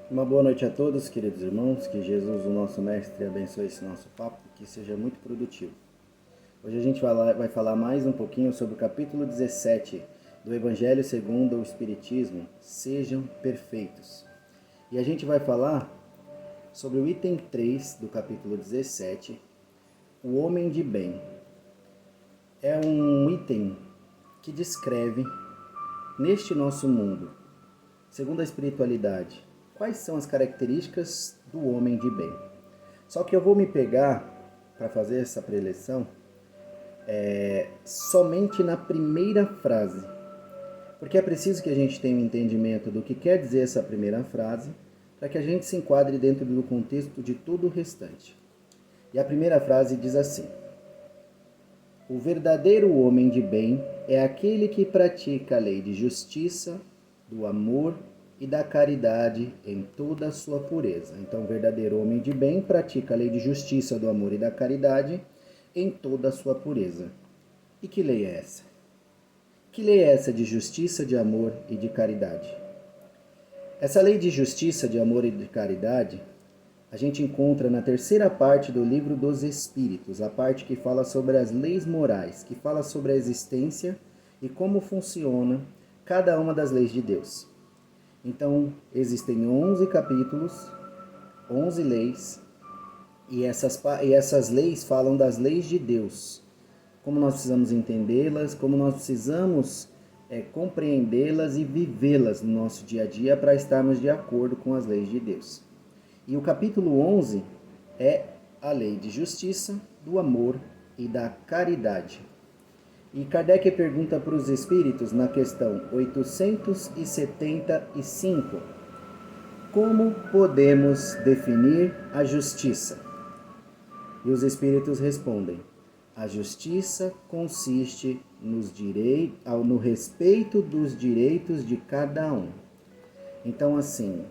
Uma boa noite a todos, queridos irmãos. Que Jesus, o nosso Mestre, abençoe esse nosso papo, que seja muito produtivo. Hoje a gente vai falar mais um pouquinho sobre o capítulo 17 do Evangelho segundo o Espiritismo, Sejam Perfeitos. E a gente vai falar sobre o item 3 do capítulo 17, o homem de bem. É um item que descreve, neste nosso mundo, segundo a espiritualidade, quais são as características do homem de bem. Só que eu vou me pegar, para fazer essa preleção, somente na primeira frase. Porque é preciso que a gente tenha um entendimento do que quer dizer essa primeira frase, para que a gente se enquadre dentro do contexto de todo o restante. E a primeira frase diz assim: o verdadeiro homem de bem é aquele que pratica a lei de justiça, do amor e da caridade em toda a sua pureza. Então, o verdadeiro homem de bem pratica a lei de justiça, do amor e da caridade em toda a sua pureza. E que lei é essa? Que lei é essa de justiça, de amor e de caridade? Essa lei de justiça, de amor e de caridade, a gente encontra na terceira parte do livro dos Espíritos, a parte que fala sobre as leis morais, que fala sobre a existência e como funciona cada uma das leis de Deus. Então, existem 11 capítulos, 11 leis, e essas leis falam das leis de Deus. Como nós precisamos entendê-las, como nós precisamos compreendê-las e vivê-las no nosso dia a dia para estarmos de acordo com as leis de Deus. E o capítulo 11 é a lei de justiça, do amor e da caridade. E Kardec pergunta para os espíritos na questão 875: como podemos definir a justiça? E os espíritos respondem: a justiça consiste no respeito dos direitos de cada um. Então, assim,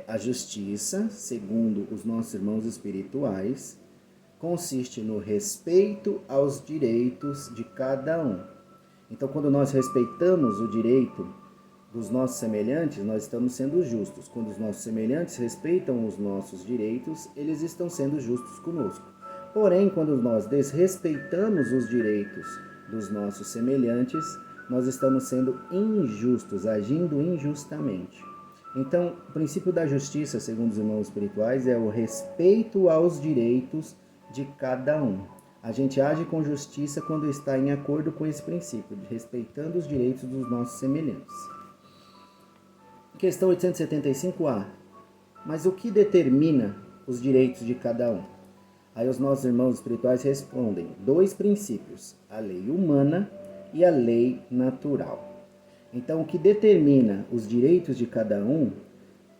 a justiça, segundo os nossos irmãos espirituais, consiste no respeito aos direitos de cada um. Então, quando nós respeitamos o direito dos nossos semelhantes, nós estamos sendo justos. Quando os nossos semelhantes respeitam os nossos direitos, eles estão sendo justos conosco. Porém, quando nós desrespeitamos os direitos dos nossos semelhantes, nós estamos sendo injustos, agindo injustamente. Então, o princípio da justiça, segundo os irmãos espirituais, é o respeito aos direitos de cada um. A gente age com justiça quando está em acordo com esse princípio, respeitando os direitos dos nossos semelhantes. Questão 875A. Mas o que determina os direitos de cada um? Aí os nossos irmãos espirituais respondem: dois princípios, a lei humana e a lei natural. Então, o que determina os direitos de cada um,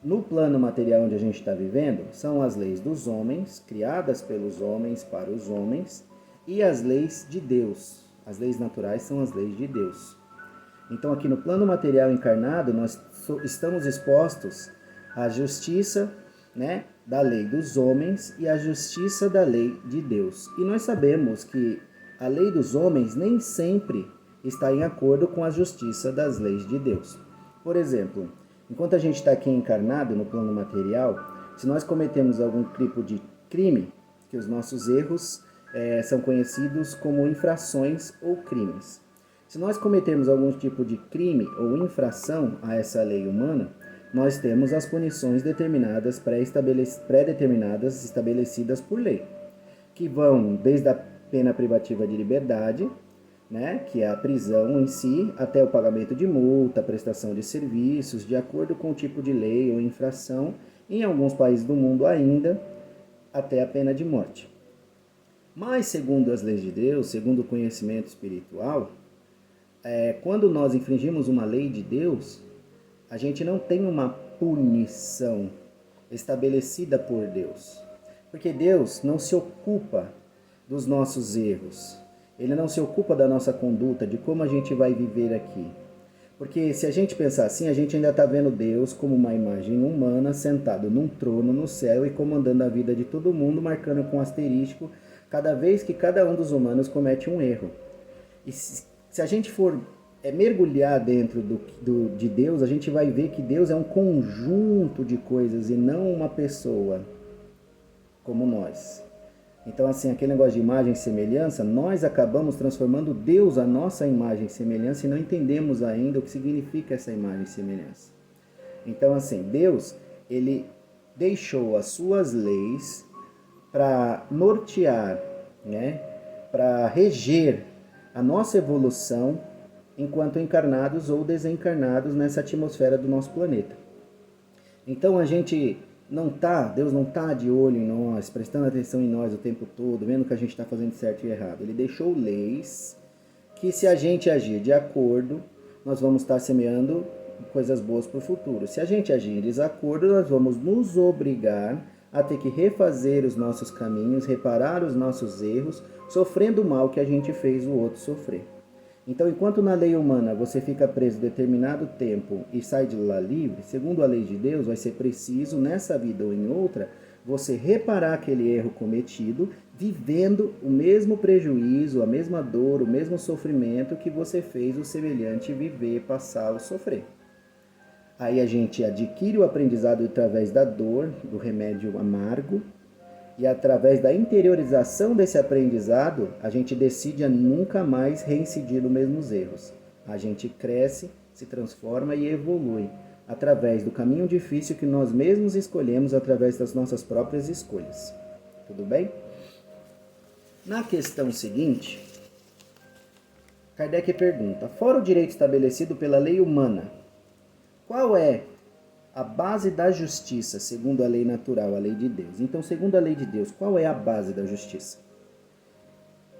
no plano material onde a gente está vivendo, são as leis dos homens, criadas pelos homens para os homens, e as leis de Deus. As leis naturais são as leis de Deus. Então, aqui no plano material encarnado, nós estamos expostos à justiça, da lei dos homens e à justiça da lei de Deus. E nós sabemos que a lei dos homens nem sempre está em acordo com a justiça das leis de Deus. Por exemplo, enquanto a gente está aqui encarnado no plano material, se nós cometemos algum tipo de crime, que os nossos erros são conhecidos como infrações ou crimes. Se nós cometermos algum tipo de crime ou infração a essa lei humana, nós temos as punições determinadas, pré-determinadas, estabelecidas por lei, que vão desde a pena privativa de liberdade, que é a prisão em si, até o pagamento de multa, prestação de serviços, de acordo com o tipo de lei ou infração, em alguns países do mundo ainda, até a pena de morte. Mas, segundo as leis de Deus, segundo o conhecimento espiritual, quando nós infringimos uma lei de Deus, a gente não tem uma punição estabelecida por Deus. Porque Deus não se ocupa dos nossos erros. Ele não se ocupa da nossa conduta, de como a gente vai viver aqui. Porque se a gente pensar assim, a gente ainda está vendo Deus como uma imagem humana, sentado num trono no céu e comandando a vida de todo mundo, marcando com asterisco cada vez que cada um dos humanos comete um erro. E se a gente for mergulhar dentro de Deus, a gente vai ver que Deus é um conjunto de coisas e não uma pessoa como nós. Então, assim, aquele negócio de imagem e semelhança, nós acabamos transformando Deus a nossa imagem e semelhança e não entendemos ainda o que significa essa imagem e semelhança. Então, assim, Deus, ele deixou as suas leis para nortear, né, para reger a nossa evolução enquanto encarnados ou desencarnados nessa atmosfera do nosso planeta. Então, Deus não está de olho em nós, prestando atenção em nós o tempo todo, vendo que a gente está fazendo certo e errado. Ele deixou leis que, se a gente agir de acordo, nós vamos estar semeando coisas boas para o futuro. Se a gente agir em desacordo, nós vamos nos obrigar a ter que refazer os nossos caminhos, reparar os nossos erros, sofrendo o mal que a gente fez o outro sofrer. Então, enquanto na lei humana você fica preso determinado tempo e sai de lá livre, segundo a lei de Deus, vai ser preciso, nessa vida ou em outra, você reparar aquele erro cometido, vivendo o mesmo prejuízo, a mesma dor, o mesmo sofrimento que você fez o semelhante viver, passar ou sofrer. Aí a gente adquire o aprendizado através da dor, do remédio amargo, e através da interiorização desse aprendizado, a gente decide a nunca mais reincidir nos mesmos erros. A gente cresce, se transforma e evolui, através do caminho difícil que nós mesmos escolhemos através das nossas próprias escolhas. Tudo bem? Na questão seguinte, Kardec pergunta: fora o direito estabelecido pela lei humana, qual é a base da justiça, segundo a lei natural, a lei de Deus? Então, segundo a lei de Deus, qual é a base da justiça?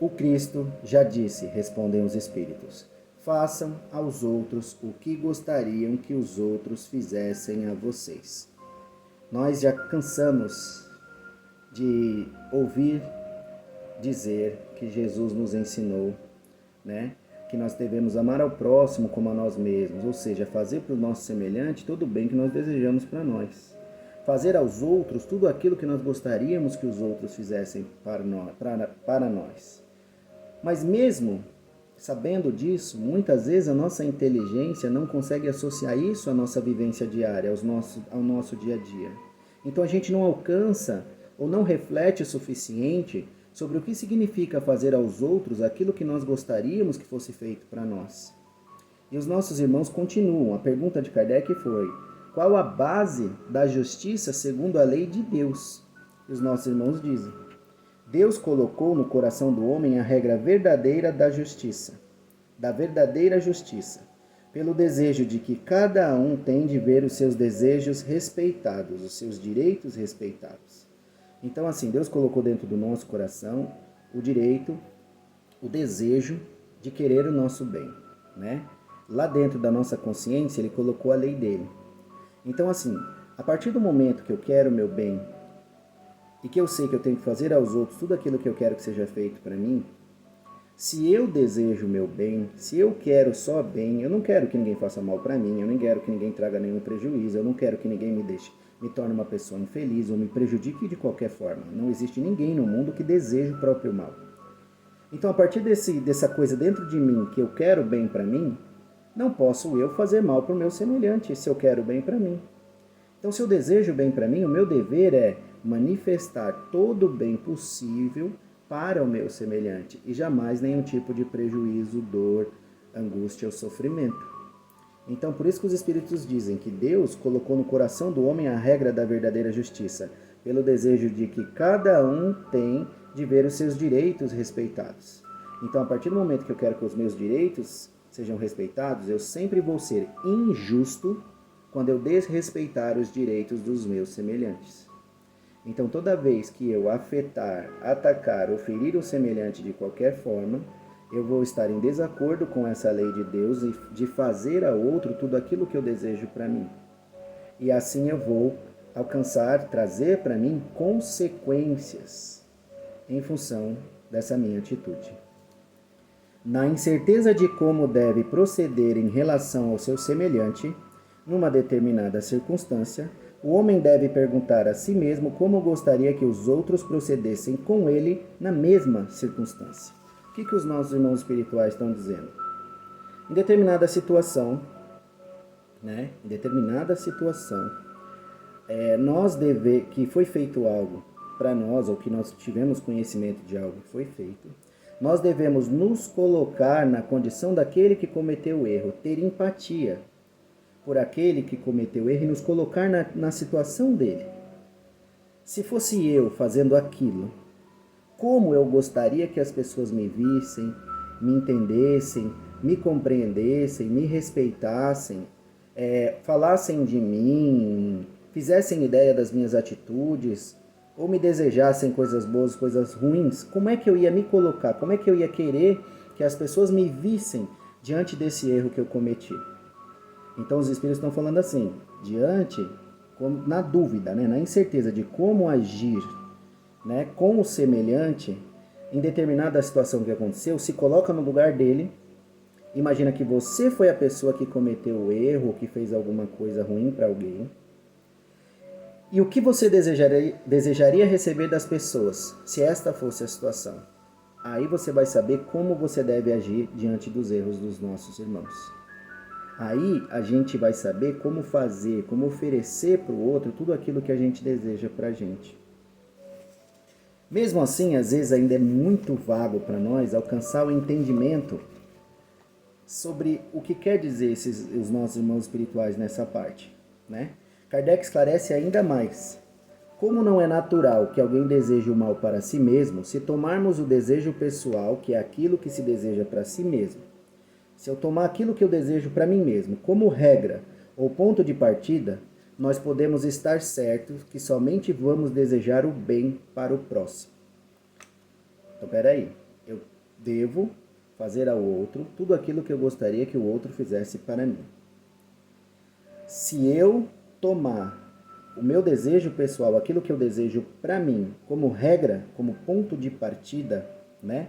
O Cristo já disse, respondem os Espíritos: façam aos outros o que gostariam que os outros fizessem a vocês. Nós já cansamos de ouvir dizer que Jesus nos ensinou, né? Que nós devemos amar ao próximo como a nós mesmos, ou seja, fazer para o nosso semelhante tudo o bem que nós desejamos para nós. Fazer aos outros tudo aquilo que nós gostaríamos que os outros fizessem para nós. Mas mesmo sabendo disso, muitas vezes a nossa inteligência não consegue associar isso à nossa vivência diária, ao nosso dia a dia. Então a gente não alcança ou não reflete o suficiente sobre o que significa fazer aos outros aquilo que nós gostaríamos que fosse feito para nós. E os nossos irmãos continuam. A pergunta de Kardec foi: qual a base da justiça segundo a lei de Deus? E os nossos irmãos dizem: Deus colocou no coração do homem a regra verdadeira da justiça, da verdadeira justiça, pelo desejo de que cada um tem de ver os seus desejos respeitados, os seus direitos respeitados. Então, assim, Deus colocou dentro do nosso coração o direito, o desejo de querer o nosso bem, né? Lá dentro da nossa consciência, Ele colocou a lei dele. Então, assim, a partir do momento que eu quero o meu bem e que eu sei que eu tenho que fazer aos outros tudo aquilo que eu quero que seja feito para mim, se eu desejo o meu bem, se eu quero só bem, eu não quero que ninguém faça mal para mim, eu não quero que ninguém traga nenhum prejuízo, eu não quero que ninguém me torne uma pessoa infeliz ou me prejudique de qualquer forma. Não existe ninguém no mundo que deseje o próprio mal. Então, a partir dessa coisa dentro de mim, que eu quero bem para mim, não posso eu fazer mal para o meu semelhante, se eu quero bem para mim. Então, se eu desejo bem para mim, o meu dever é manifestar todo o bem possível para o meu semelhante e jamais nenhum tipo de prejuízo, dor, angústia ou sofrimento. Então, por isso que os Espíritos dizem que Deus colocou no coração do homem a regra da verdadeira justiça, pelo desejo de que cada um tem de ver os seus direitos respeitados. Então, a partir do momento que eu quero que os meus direitos sejam respeitados, eu sempre vou ser injusto quando eu desrespeitar os direitos dos meus semelhantes. Então, toda vez que eu afetar, atacar ou ferir o semelhante de qualquer forma, eu vou estar em desacordo com essa lei de Deus e de fazer a outro tudo aquilo que eu desejo para mim. E assim eu vou trazer para mim consequências em função dessa minha atitude. Na incerteza de como deve proceder em relação ao seu semelhante, numa determinada circunstância, o homem deve perguntar a si mesmo como gostaria que os outros procedessem com ele na mesma circunstância. O que os nossos irmãos espirituais estão dizendo? Em determinada situação, né? Em determinada situação, que foi feito algo para nós, ou que nós tivemos conhecimento de algo que foi feito, nós devemos nos colocar na condição daquele que cometeu o erro, ter empatia por aquele que cometeu o erro e nos colocar na situação dele. Se fosse eu fazendo aquilo, como eu gostaria que as pessoas me vissem, me entendessem, me compreendessem, me respeitassem, falassem de mim, fizessem ideia das minhas atitudes, ou me desejassem coisas boas, coisas ruins, como é que eu ia me colocar? Como é que eu ia querer que as pessoas me vissem diante desse erro que eu cometi? Então os Espíritos estão falando assim, na dúvida, né, na incerteza de como agir, né, com o semelhante, em determinada situação que aconteceu, se coloca no lugar dele, imagina que você foi a pessoa que cometeu o erro, que fez alguma coisa ruim para alguém, e o que você desejaria receber das pessoas, se esta fosse a situação? Aí você vai saber como você deve agir diante dos erros dos nossos irmãos. Aí a gente vai saber como fazer, como oferecer para o outro tudo aquilo que a gente deseja para a gente. Mesmo assim, às vezes ainda é muito vago para nós alcançar o entendimento sobre o que quer dizer os nossos irmãos espirituais nessa parte, né? Kardec esclarece ainda mais. Como não é natural que alguém deseje o mal para si mesmo, se tomarmos o desejo pessoal, que é aquilo que se deseja para si mesmo, se eu tomar aquilo que eu desejo para mim mesmo como regra ou ponto de partida, nós podemos estar certos que somente vamos desejar o bem para o próximo. Então, peraí, eu devo fazer ao outro tudo aquilo que eu gostaria que o outro fizesse para mim. Se eu tomar o meu desejo pessoal, aquilo que eu desejo para mim, como regra, como ponto de partida, né?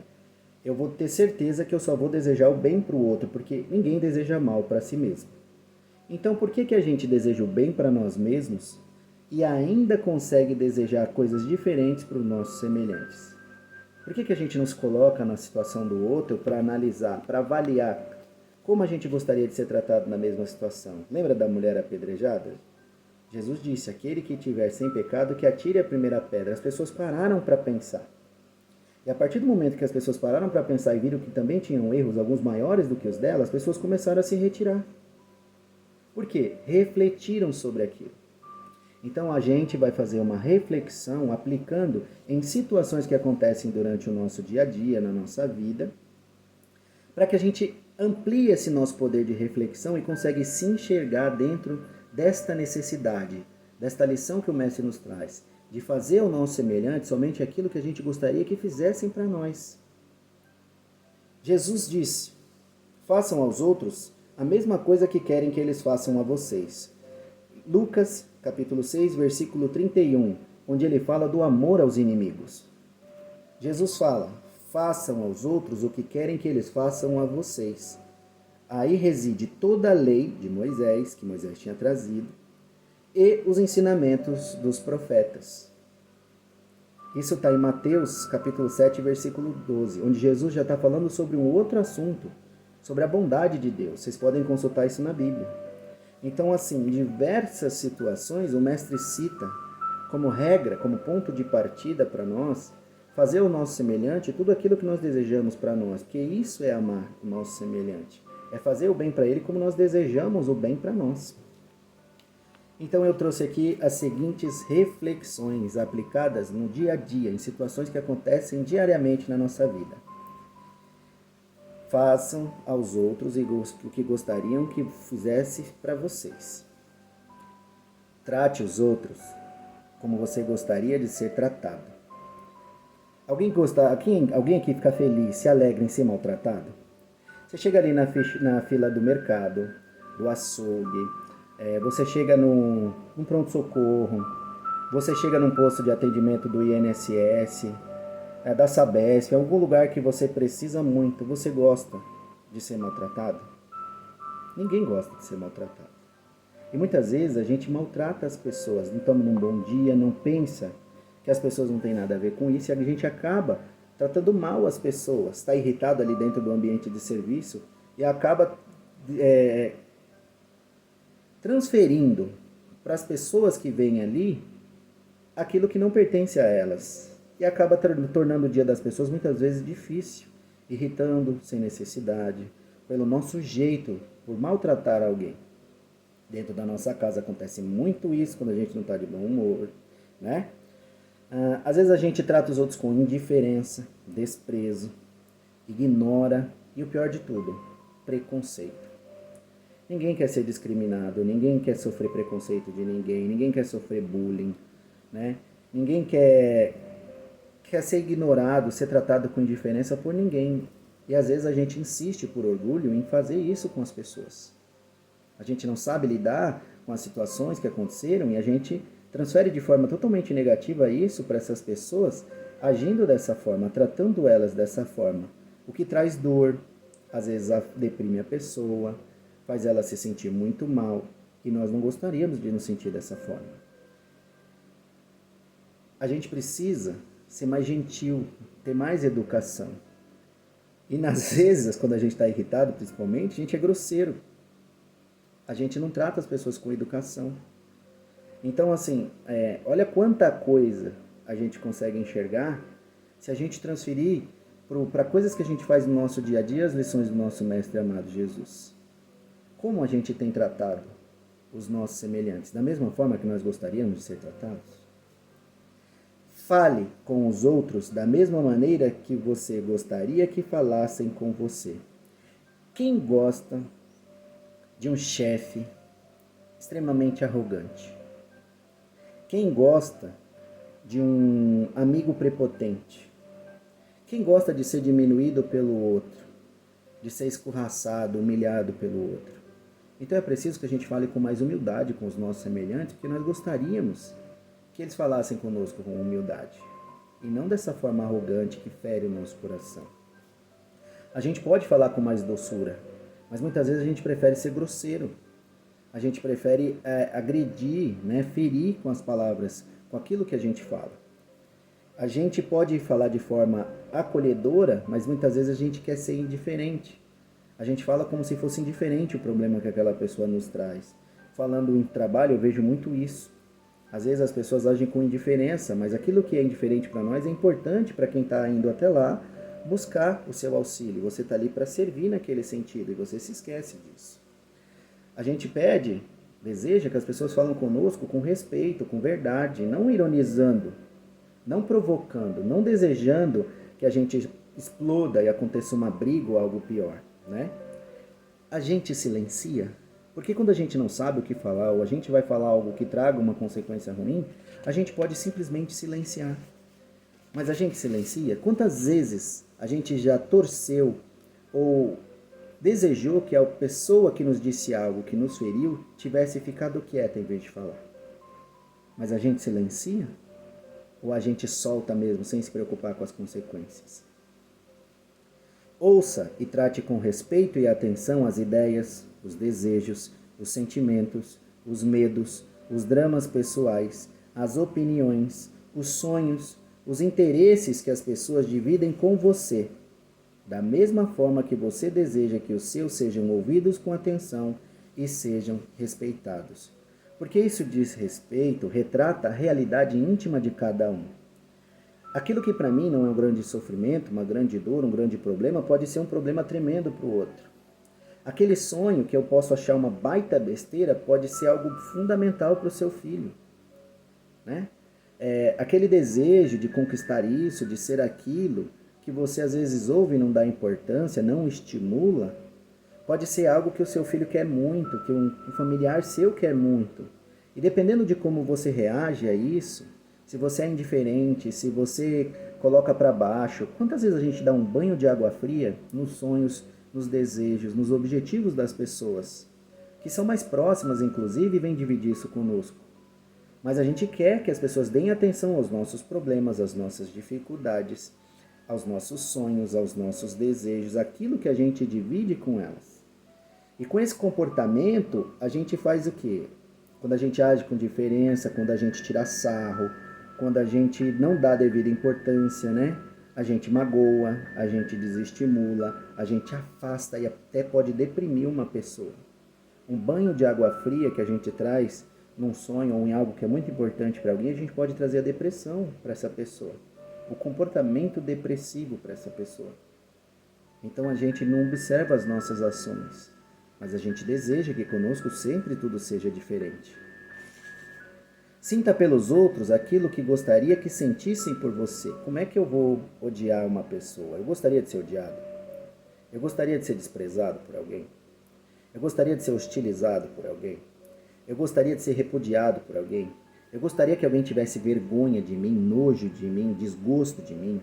Eu vou ter certeza que eu só vou desejar o bem para o outro, porque ninguém deseja mal para si mesmo. Então, por que a gente deseja o bem para nós mesmos e ainda consegue desejar coisas diferentes para os nossos semelhantes? Por que a gente não se coloca na situação do outro para analisar, para avaliar como a gente gostaria de ser tratado na mesma situação? Lembra da mulher apedrejada? Jesus disse, aquele que tiver sem pecado, que atire a primeira pedra. As pessoas pararam para pensar. E a partir do momento que as pessoas pararam para pensar e viram que também tinham erros, alguns maiores do que os dela, as pessoas começaram a se retirar. Por quê? Refletiram sobre aquilo. Então a gente vai fazer uma reflexão aplicando em situações que acontecem durante o nosso dia a dia, na nossa vida, para que a gente amplie esse nosso poder de reflexão e consiga se enxergar dentro desta necessidade, desta lição que o Mestre nos traz, de fazer ao nosso semelhante somente aquilo que a gente gostaria que fizessem para nós. Jesus disse, façam aos outros a mesma coisa que querem que eles façam a vocês. Lucas, capítulo 6, versículo 31, onde ele fala do amor aos inimigos. Jesus fala, façam aos outros o que querem que eles façam a vocês. Aí reside toda a lei de Moisés, que Moisés tinha trazido, e os ensinamentos dos profetas. Isso está em Mateus, capítulo 7, versículo 12, onde Jesus já está falando sobre um outro assunto, sobre a bondade de Deus. Vocês podem consultar isso na Bíblia. Então, assim, em diversas situações, o Mestre cita como regra, como ponto de partida para nós, fazer o nosso semelhante tudo aquilo que nós desejamos para nós, porque isso é amar o nosso semelhante. É fazer o bem para ele como nós desejamos o bem para nós. Então eu trouxe aqui as seguintes reflexões aplicadas no dia a dia, em situações que acontecem diariamente na nossa vida. Façam aos outros o que gostariam que fizesse para vocês. Trate os outros como você gostaria de ser tratado. Alguém aqui fica feliz, se alegra em ser maltratado? Você chega ali na fila do mercado, do açougue, você chega num pronto-socorro, você chega num posto de atendimento do INSS, da Sabesp, em algum lugar que você precisa muito, você gosta de ser maltratado? Ninguém gosta de ser maltratado. E muitas vezes a gente maltrata as pessoas, não estamos num bom dia, não pensa que as pessoas não têm nada a ver com isso, e a gente acaba tratando mal as pessoas, está irritado ali dentro do ambiente de serviço e acaba transferindo para as pessoas que vêm ali aquilo que não pertence a elas. E acaba tornando o dia das pessoas muitas vezes difícil, irritando sem necessidade, pelo nosso jeito, por maltratar alguém. Dentro da nossa casa acontece muito isso quando a gente não está de bom humor, né? Às vezes a gente trata os outros com indiferença, desprezo, ignora e o pior de tudo, preconceito. Ninguém quer ser discriminado, ninguém quer sofrer preconceito de ninguém quer sofrer bullying, né? Ninguém quer ser ignorado, ser tratado com indiferença por ninguém. E às vezes a gente insiste por orgulho em fazer isso com as pessoas. A gente não sabe lidar com as situações que aconteceram e a gente transfere de forma totalmente negativa isso para essas pessoas, agindo dessa forma, tratando elas dessa forma. O que traz dor, às vezes deprime a pessoa, faz ela se sentir muito mal e nós não gostaríamos de nos sentir dessa forma. A gente precisa ser mais gentil, ter mais educação. E nas vezes, quando a gente está irritado, principalmente, a gente é grosseiro. A gente não trata as pessoas com educação. Então, assim, olha quanta coisa a gente consegue enxergar se a gente transferir para coisas que a gente faz no nosso dia a dia as lições do nosso Mestre amado Jesus. Como a gente tem tratado os nossos semelhantes? Da mesma forma que nós gostaríamos de ser tratados? Fale com os outros da mesma maneira que você gostaria que falassem com você. Quem gosta de um chefe extremamente arrogante? Quem gosta de um amigo prepotente? Quem gosta de ser diminuído pelo outro? De ser escorraçado, humilhado pelo outro? Então é preciso que a gente fale com mais humildade com os nossos semelhantes, porque nós gostaríamos que eles falassem conosco com humildade. E não dessa forma arrogante que fere o nosso coração. A gente pode falar com mais doçura, mas muitas vezes a gente prefere ser grosseiro. A gente prefere agredir, né, ferir com as palavras, com aquilo que a gente fala. A gente pode falar de forma acolhedora, mas muitas vezes a gente quer ser indiferente. A gente fala como se fosse indiferente o problema que aquela pessoa nos traz. Falando em trabalho, eu vejo muito isso. Às vezes as pessoas agem com indiferença, mas aquilo que é indiferente para nós é importante para quem está indo até lá buscar o seu auxílio. Você está ali para servir naquele sentido e você se esquece disso. A gente pede, deseja que as pessoas falem conosco com respeito, com verdade, não ironizando, não provocando, não desejando que a gente exploda e aconteça uma briga ou algo pior, né? A gente silencia, porque quando a gente não sabe o que falar ou a gente vai falar algo que traga uma consequência ruim, a gente pode simplesmente silenciar. Mas a gente silencia? Quantas vezes a gente já torceu ou desejou que a pessoa que nos disse algo, que nos feriu, tivesse ficado quieta em vez de falar? Mas a gente silencia? Ou a gente solta mesmo, sem se preocupar com as consequências? Ouça e trate com respeito e atenção as ideias, os desejos, os sentimentos, os medos, os dramas pessoais, as opiniões, os sonhos, os interesses que as pessoas dividem com você, da mesma forma que você deseja que os seus sejam ouvidos com atenção e sejam respeitados. Porque isso diz respeito, retrata a realidade íntima de cada um. Aquilo que para mim não é um grande sofrimento, uma grande dor, um grande problema, pode ser um problema tremendo para o outro. Aquele sonho que eu posso achar uma baita besteira pode ser algo fundamental para o seu filho, né? Aquele desejo de conquistar isso, de ser aquilo, que você às vezes ouve e não dá importância, não estimula, pode ser algo que o seu filho quer muito, que um familiar seu quer muito. E dependendo de como você reage a isso, se você é indiferente, se você coloca para baixo, quantas vezes a gente dá um banho de água fria nos sonhos, nos desejos, nos objetivos das pessoas, que são mais próximas, inclusive, e vêm dividir isso conosco. Mas a gente quer que as pessoas deem atenção aos nossos problemas, às nossas dificuldades, aos nossos sonhos, aos nossos desejos, aquilo que a gente divide com elas. E com esse comportamento, a gente faz o quê? Quando a gente age com diferença, quando a gente tira sarro, quando a gente não dá devida importância, né? a gente magoa, a gente desestimula, a gente afasta e até pode deprimir uma pessoa. Um banho de água fria que a gente traz num sonho ou em algo que é muito importante para alguém, a gente pode trazer a depressão para essa pessoa, o comportamento depressivo para essa pessoa. Então a gente não observa as nossas ações, mas a gente deseja que conosco sempre tudo seja diferente. Sinta pelos outros aquilo que gostaria que sentissem por você. Como é que eu vou odiar uma pessoa? Eu gostaria de ser odiado? Eu gostaria de ser desprezado por alguém? Eu gostaria de ser hostilizado por alguém? Eu gostaria de ser repudiado por alguém? Eu gostaria que alguém tivesse vergonha de mim, nojo de mim, desgosto de mim?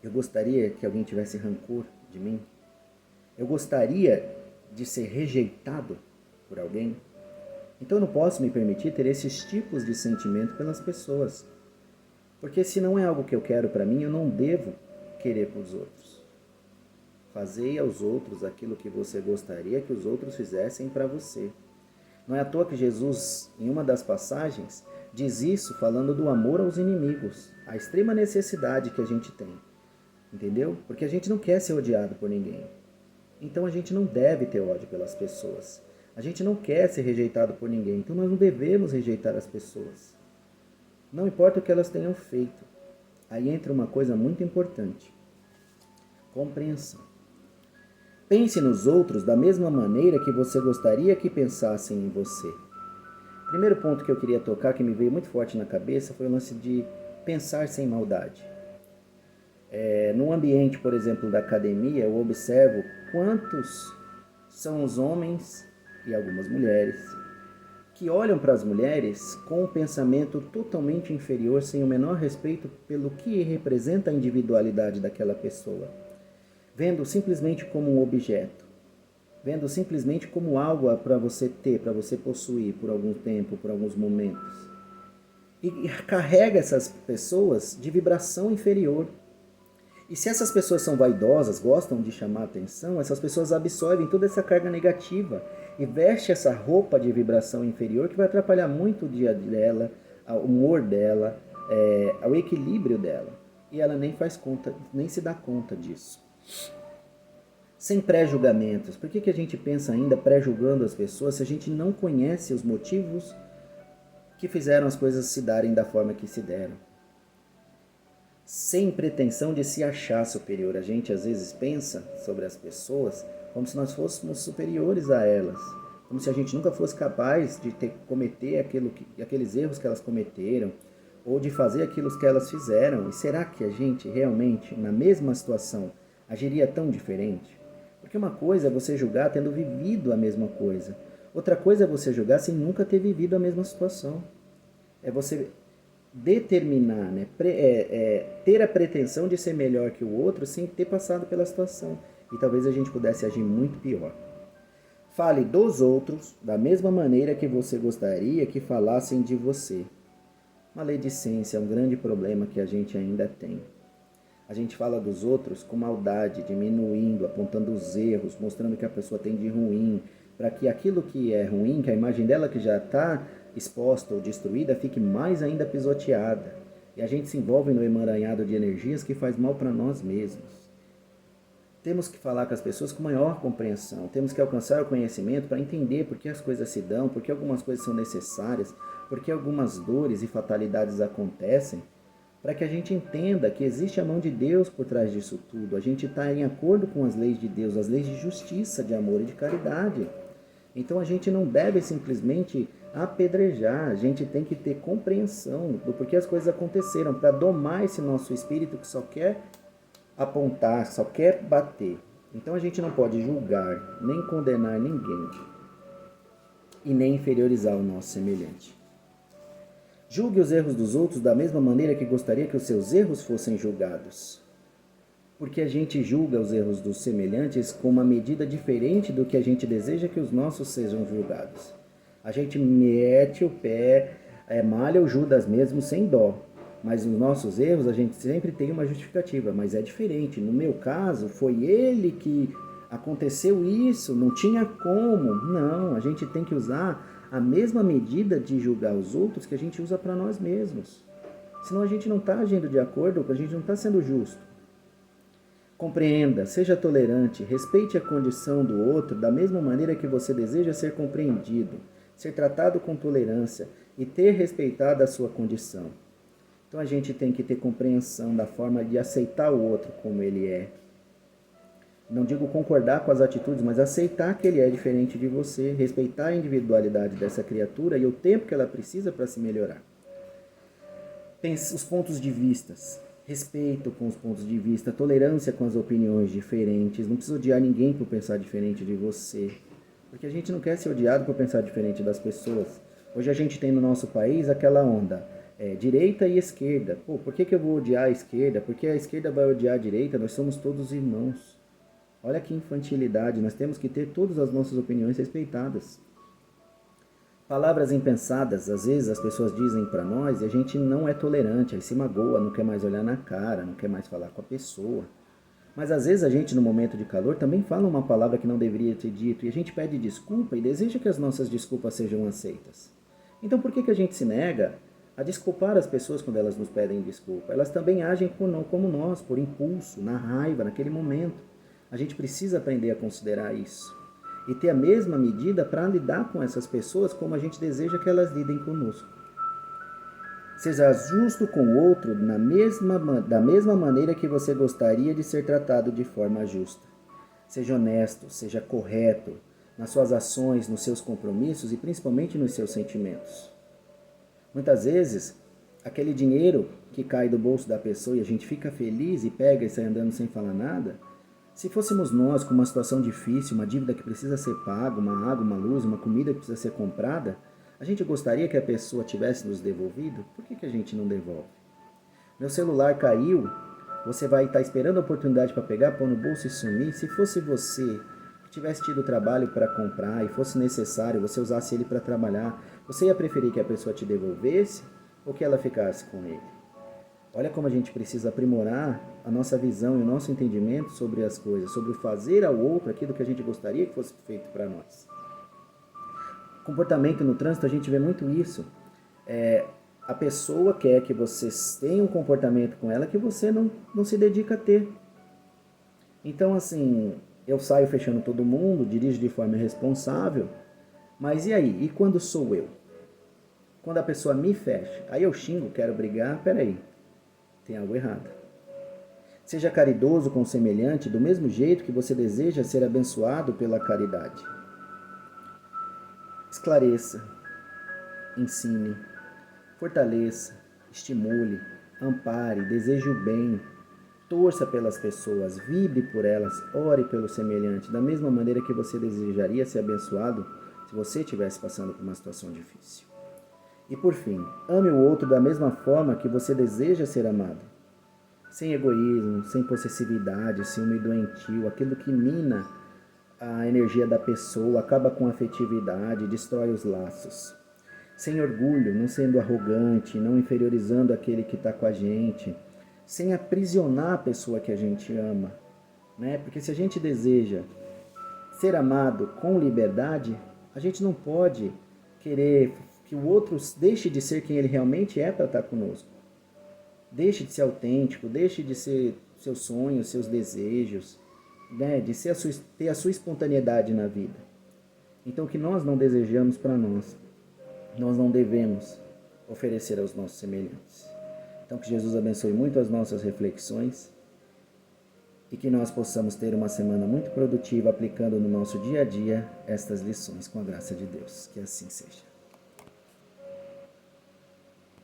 Eu gostaria que alguém tivesse rancor de mim? Eu gostaria de ser rejeitado por alguém? Então eu não posso me permitir ter esses tipos de sentimento pelas pessoas. Porque se não é algo que eu quero para mim, eu não devo querer para os outros. Fazei aos outros aquilo que você gostaria que os outros fizessem para você. Não é à toa que Jesus, em uma das passagens, diz isso falando do amor aos inimigos, a extrema necessidade que a gente tem. Entendeu? Porque a gente não quer ser odiado por ninguém. Então a gente não deve ter ódio pelas pessoas. A gente não quer ser rejeitado por ninguém, então nós não devemos rejeitar as pessoas. Não importa o que elas tenham feito. Aí entra uma coisa muito importante. Compreensão. Pense nos outros da mesma maneira que você gostaria que pensassem em você. Primeiro ponto que eu queria tocar, que me veio muito forte na cabeça, foi o lance de pensar sem maldade. No ambiente, por exemplo, da academia, eu observo quantos são os homens e algumas mulheres que olham para as mulheres com um pensamento totalmente inferior, sem o menor respeito pelo que representa a individualidade daquela pessoa, vendo simplesmente como um objeto, vendo simplesmente como algo para você ter, para você possuir por algum tempo, por alguns momentos. E carrega essas pessoas de vibração inferior. E se essas pessoas são vaidosas, gostam de chamar atenção, essas pessoas absorvem toda essa carga negativa e vestem essa roupa de vibração inferior que vai atrapalhar muito o dia dela, o humor dela, o equilíbrio dela. E ela nem faz conta, nem se dá conta disso. Sem pré-julgamentos. Por que a gente pensa ainda pré-julgando as pessoas se a gente não conhece os motivos que fizeram as coisas se darem da forma que se deram? Sem pretensão de se achar superior. A gente às vezes pensa sobre as pessoas como se nós fôssemos superiores a elas, como se a gente nunca fosse capaz de cometer aqueles erros que elas cometeram, ou de fazer aquilo que elas fizeram. E será que a gente realmente, na mesma situação, agiria tão diferente? Porque uma coisa é você julgar tendo vivido a mesma coisa, outra coisa é você julgar sem nunca ter vivido a mesma situação. É você determinar, né? Ter a pretensão de ser melhor que o outro sem ter passado pela situação. E talvez a gente pudesse agir muito pior. Fale dos outros da mesma maneira que você gostaria que falassem de você. Maledicência é um grande problema que a gente ainda tem. A gente fala dos outros com maldade, diminuindo, apontando os erros, mostrando o que a pessoa tem de ruim, para que aquilo que é ruim, que a imagem dela que já está exposta ou destruída, fique mais ainda pisoteada. E a gente se envolve no emaranhado de energias que faz mal para nós mesmos. Temos que falar com as pessoas com maior compreensão, temos que alcançar o conhecimento para entender por que as coisas se dão, por que algumas coisas são necessárias, por que algumas dores e fatalidades acontecem, para que a gente entenda que existe a mão de Deus por trás disso tudo. A gente está em acordo com as leis de Deus, as leis de justiça, de amor e de caridade. Então a gente não deve simplesmente apedrejar, a gente tem que ter compreensão do porquê as coisas aconteceram, para domar esse nosso espírito que só quer apontar, só quer bater. Então a gente não pode julgar, nem condenar ninguém e nem inferiorizar o nosso semelhante. Julgue os erros dos outros da mesma maneira que gostaria que os seus erros fossem julgados. Porque a gente julga os erros dos semelhantes com uma medida diferente do que a gente deseja que os nossos sejam julgados. A gente mete o pé, malha o Judas mesmo sem dó. Mas nos nossos erros a gente sempre tem uma justificativa, mas é diferente. No meu caso, foi ele que aconteceu isso, não tinha como. Não, a gente tem que usar a mesma medida de julgar os outros que a gente usa para nós mesmos. Senão a gente não está agindo de acordo, a gente não está sendo justo. Compreenda, seja tolerante, respeite a condição do outro da mesma maneira que você deseja ser compreendido, ser tratado com tolerância e ter respeitado a sua condição. Então a gente tem que ter compreensão da forma de aceitar o outro como ele é. Não digo concordar com as atitudes, mas aceitar que ele é diferente de você, respeitar a individualidade dessa criatura e o tempo que ela precisa para se melhorar. Pense os pontos de vista, respeito com os pontos de vista, tolerância com as opiniões diferentes. Não precisa odiar ninguém por pensar diferente de você, porque a gente não quer ser odiado por pensar diferente das pessoas. Hoje a gente tem no nosso país aquela onda, direita e esquerda. Pô, por que eu vou odiar a esquerda? Porque a esquerda vai odiar a direita? Nós somos todos irmãos. Olha que infantilidade, nós temos que ter todas as nossas opiniões respeitadas. Palavras impensadas, às vezes as pessoas dizem para nós e a gente não é tolerante, aí se magoa, não quer mais olhar na cara, não quer mais falar com a pessoa. Mas às vezes a gente no momento de calor também fala uma palavra que não deveria ter dito e a gente pede desculpa e deseja que as nossas desculpas sejam aceitas. Então por que a gente se nega a desculpar as pessoas quando elas nos pedem desculpa? Elas também agem como nós, por impulso, na raiva, naquele momento. A gente precisa aprender a considerar isso e ter a mesma medida para lidar com essas pessoas como a gente deseja que elas lidem conosco. Seja justo com o outro da mesma maneira que você gostaria de ser tratado de forma justa. Seja honesto, seja correto nas suas ações, nos seus compromissos e principalmente nos seus sentimentos. Muitas vezes, aquele dinheiro que cai do bolso da pessoa e a gente fica feliz e pega e sai andando sem falar nada, se fôssemos nós com uma situação difícil, uma dívida que precisa ser paga, uma água, uma luz, uma comida que precisa ser comprada, a gente gostaria que a pessoa tivesse nos devolvido? Por que a gente não devolve? Meu celular caiu, você vai estar esperando a oportunidade para pegar, pôr no bolso e sumir? Se fosse você que tivesse tido trabalho para comprar e fosse necessário, você usasse ele para trabalhar, você ia preferir que a pessoa te devolvesse ou que ela ficasse com ele? Olha como a gente precisa aprimorar a nossa visão e o nosso entendimento sobre as coisas, sobre o fazer ao outro aquilo que a gente gostaria que fosse feito para nós. Comportamento no trânsito, a gente vê muito isso. A pessoa quer que você tenha um comportamento com ela que você não se dedica a ter. Então, assim, eu saio fechando todo mundo, dirijo de forma irresponsável, mas e aí? E quando sou eu? Quando a pessoa me fecha, aí eu xingo, quero brigar, peraí, tem algo errado. Seja caridoso com o semelhante do mesmo jeito que você deseja ser abençoado pela caridade. Esclareça, ensine, fortaleça, estimule, ampare, deseje o bem, torça pelas pessoas, vibre por elas, ore pelo semelhante, da mesma maneira que você desejaria ser abençoado se você estivesse passando por uma situação difícil. E por fim, ame o outro da mesma forma que você deseja ser amado. Sem egoísmo, sem possessividade, ciúme doentio, aquilo que mina a energia da pessoa, acaba com a afetividade, destrói os laços. Sem orgulho, não sendo arrogante, não inferiorizando aquele que está com a gente, sem aprisionar a pessoa que a gente ama, né? Porque se a gente deseja ser amado com liberdade, a gente não pode querer que o outro deixe de ser quem ele realmente é para estar conosco. Deixe de ser autêntico, deixe de ser seus sonhos, seus desejos, né? De ter a sua espontaneidade na vida. Então, o que nós não desejamos para nós não devemos oferecer aos nossos semelhantes. Então, que Jesus abençoe muito as nossas reflexões e que nós possamos ter uma semana muito produtiva aplicando no nosso dia a dia estas lições, com a graça de Deus. Que assim seja.